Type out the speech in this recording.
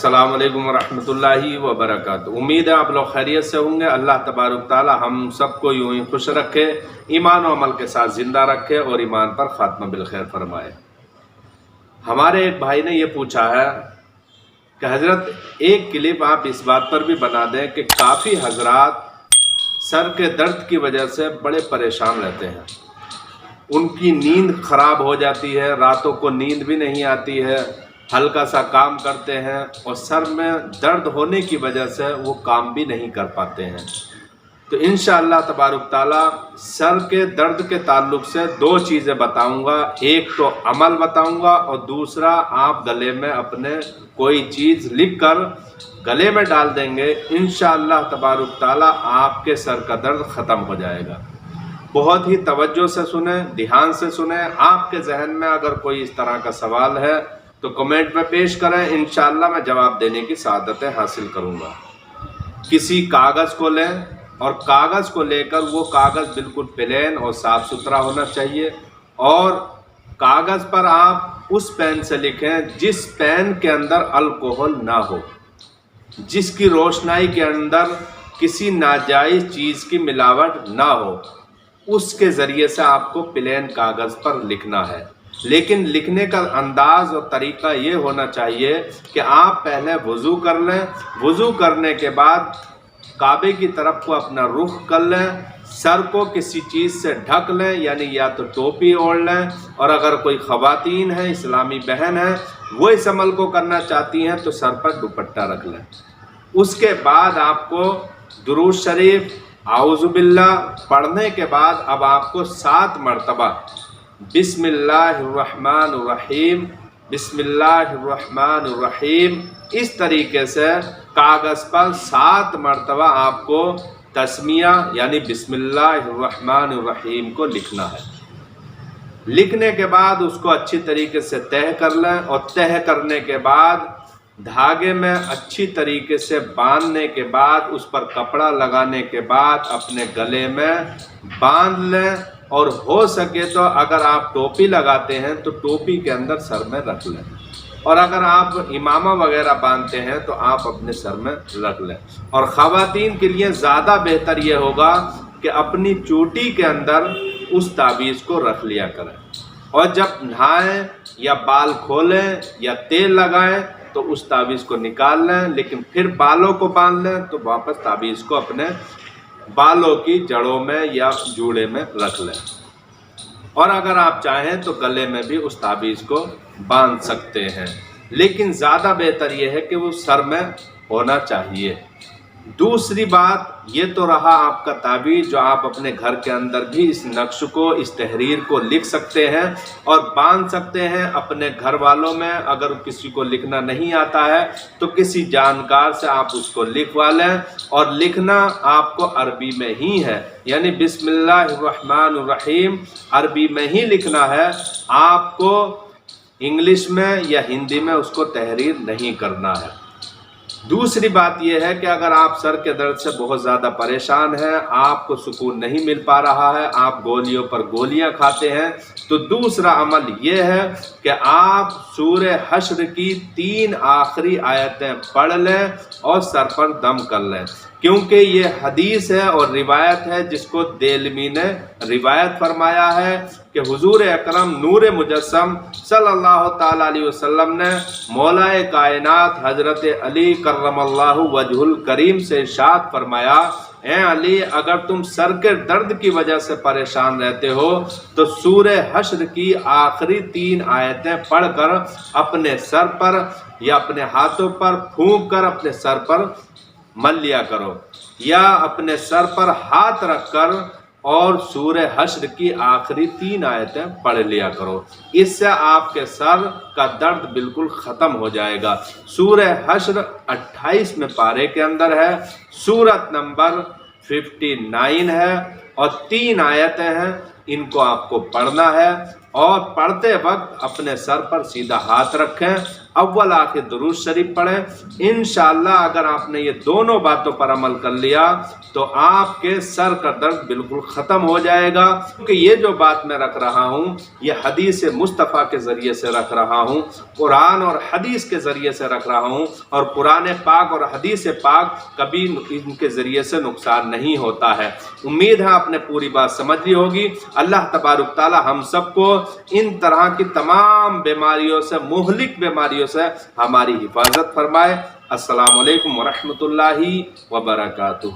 अस्सलाम वालेकुम वरहमतुल्लाहि वबरकातुहू। उम्मीद है आप लोग खैरियत से होंगे। अल्लाह तबारक ताला हम सबको यूं ही खुश रखे, ईमान और अमल के साथ ज़िंदा रखे और ईमान पर ख़ात्मा बिलखैर फरमाए। हमारे एक भाई ने ये पूछा है कि हज़रत एक क्लिप आप इस बात पर भी बना दें कि काफ़ी हजरात सर के दर्द की वजह से बड़े परेशान रहते हैं, उनकी नींद ख़राब हो जाती है, रातों को नींद भी नहीं आती है, हल्का सा काम करते हैं और सर में दर्द होने की वजह से वो काम भी नहीं कर पाते हैं। तो इंशाअल्लाह तबारुक ताला सर के दर्द के ताल्लुक़ से दो चीज़ें बताऊंगा। एक तो अमल बताऊंगा और दूसरा आप गले में अपने कोई चीज़ लिख कर गले में डाल देंगे, इंशाअल्लाह तबारुक ताला आपके सर का दर्द ख़त्म हो जाएगा। बहुत ही तवज्जो से सुने, ध्यान से सुने। आपके जहन में अगर कोई इस तरह का सवाल है तो कमेंट में पेश करें, इंशाअल्लाह मैं जवाब देने की सआदतें हासिल करूंगा। किसी कागज़ को लें और कागज़ को लेकर वो कागज़ बिल्कुल प्लेन और साफ़ सुथरा होना चाहिए और कागज़ पर आप उस पेन से लिखें जिस पेन के अंदर अल्कोहल ना हो, जिसकी रोशनाई के अंदर किसी नाजायज़ चीज़ की मिलावट ना हो, उसके ज़रिए से आपको प्लेन कागज़ पर लिखना है। लेकिन लिखने का अंदाज़ और तरीका ये होना चाहिए कि आप पहले वज़ू कर लें, वज़ू करने के बाद काबे की तरफ को अपना रुख कर लें, सर को किसी चीज़ से ढक लें, यानी या तो टोपी ओढ़ लें, और अगर कोई ख़वातीन है, इस्लामी बहन है, वो इस अमल को करना चाहती हैं तो सर पर दुपट्टा रख लें। उसके बाद आपको दुरूद शरीफ आऊज़ुबिल्लाह पढ़ने के बाद अब आपको 7 मरतबा बिस्मिल्लाहिर्रहमानिर्रहीम बिस्मिल्लाहिर्रहमानिर्रहीम इस तरीके से कागज़ पर 7 मरतबा आपको तस्मिया यानी बिस्मिल्लाहिर्रहमानिर्रहीम को लिखना है। लिखने के बाद उसको अच्छी तरीके से तह कर लें और तह करने के बाद धागे में अच्छी तरीके से बांधने के बाद उस पर कपड़ा लगाने के बाद अपने गले में बांध लें, और हो सके तो अगर आप टोपी लगाते हैं तो टोपी के अंदर सर में रख लें, और अगर आप इमामा वगैरह बांधते हैं तो आप अपने सर में रख लें। और ख़वातीन के लिए ज़्यादा बेहतर ये होगा कि अपनी चोटी के अंदर उस ताबीज़ को रख लिया करें, और जब नहाएं या बाल खोलें या तेल लगाएं तो उस ताबीज़ को निकाल लें, लेकिन फिर बालों को बांध लें तो वापस ताबीज़ को अपने बालों की जड़ों में या जूड़े में रख लें। और अगर आप चाहें तो गले में भी उस ताबीज़ को बांध सकते हैं, लेकिन ज़्यादा बेहतर यह है कि वो सर में होना चाहिए। दूसरी बात ये तो रहा आपका ताबीज़, जो आप अपने घर के अंदर भी इस नक्श को, इस तहरीर को लिख सकते हैं और बांध सकते हैं अपने घर वालों में। अगर किसी को लिखना नहीं आता है तो किसी जानकार से आप उसको लिखवा लें, और लिखना आपको अरबी में ही है, यानी बिस्मिल्लाहिर्रहमानिर्रहीम अरबी में ही लिखना है, आपको इंग्लिश में या हिंदी में उसको तहरीर नहीं करना है। दूसरी बात यह है कि अगर आप सर के दर्द से बहुत ज़्यादा परेशान हैं, आपको सुकून नहीं मिल पा रहा है, आप गोलियों पर गोलियां खाते हैं, तो दूसरा अमल यह है कि आप सूरह हश्र की 3 आखिरी आयतें पढ़ लें और सर पर दम कर लें, क्योंकि ये हदीस है और रिवायत है जिसको देलमी ने रिवायत फरमाया है कि हुजूर अकरम नूर मुजस्सम सल्लल्लाहु ताला अलैहि वसल्लम ने मौलाए कायनात हज़रत अली करमल्लाहु वजहुल करीम से इरशाद फरमाया, ए अली, अगर तुम सर के दर्द की वजह से परेशान रहते हो तो सूरह हश्र की आखिरी 3 आयतें पढ़कर अपने सर पर या अपने हाथों पर फूंक कर अपने सर पर मल लिया करो, या अपने सर पर हाथ रखकर और सूरह हश्र की आखिरी 3 आयतें पढ़ लिया करो। इससे आपके सर का दर्द बिल्कुल ख़त्म हो जाएगा। सूरह हश्र 28वें पारे के अंदर है, सूरत नंबर 59 है और 3 आयतें हैं, इनको आपको पढ़ना है। اور پڑھتے وقت اپنے سر پر سیدھا ہاتھ رکھیں، اول آخر درود شریف پڑھیں۔ انشاءاللہ اگر آپ نے یہ دونوں باتوں پر عمل کر لیا تو آپ کے سر کا درد بالکل ختم ہو جائے گا، کیونکہ یہ جو بات میں رکھ رہا ہوں یہ حدیث مصطفیٰ کے ذریعے سے رکھ رہا ہوں، قرآن اور حدیث کے ذریعے سے رکھ رہا ہوں، اور قرآن پاک اور حدیث پاک کبھی ان کے ذریعے سے نقصان نہیں ہوتا ہے۔ امید ہے آپ نے پوری بات سمجھ لی ہوگی۔ اللہ تبارک تعالی ہم سب کو ان طرح کی تمام بیماریوں سے، مہلک بیماریوں سے ہماری حفاظت فرمائے۔ السلام علیکم ورحمۃ اللہ وبرکاتہ۔